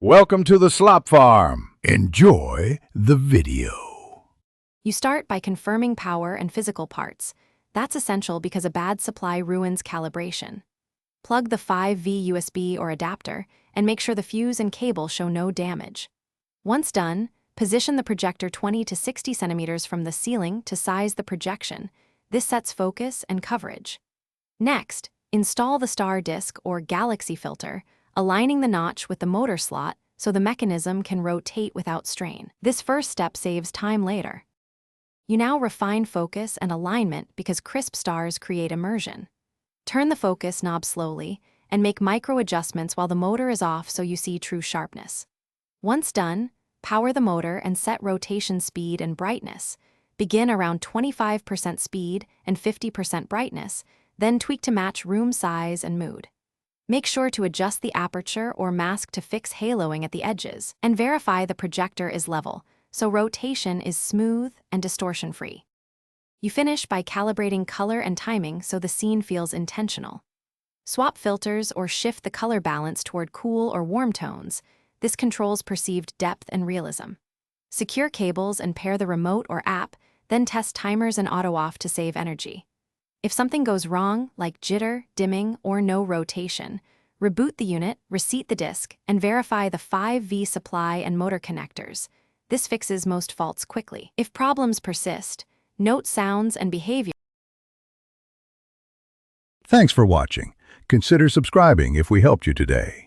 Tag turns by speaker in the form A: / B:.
A: Welcome to the slop farm. Enjoy the video.
B: You start by confirming power and physical parts. That's essential because a bad supply ruins calibration. Plug the 5V USB or adapter and make sure the fuse and cable show no damage. Once done, position the projector 20 to 60 centimeters from the ceiling to size the projection. This sets focus and coverage. Next, install the star disc or galaxy filter, aligning the notch with the motor slot so the mechanism can rotate without strain. This first step saves time later. You now refine focus and alignment because crisp stars create immersion. Turn the focus knob slowly and make micro adjustments while the motor is off so you see true sharpness. Once done, power the motor and set rotation speed and brightness. Begin around 25% speed and 50% brightness, then tweak to match room size and mood. Make sure to adjust the aperture or mask to fix haloing at the edges, and verify the projector is level, so rotation is smooth and distortion-free. You finish by calibrating color and timing so the scene feels intentional. Swap filters or shift the color balance toward cool or warm tones. This controls perceived depth and realism. Secure cables and pair the remote or app, then test timers and auto-off to save energy. If something goes wrong, like jitter, dimming, or no rotation, reboot the unit, reseat the disk, and verify the 5V supply and motor connectors. This fixes most faults quickly. If problems persist, note sounds and behavior.
A: Thanks for watching. Consider subscribing if we helped you today.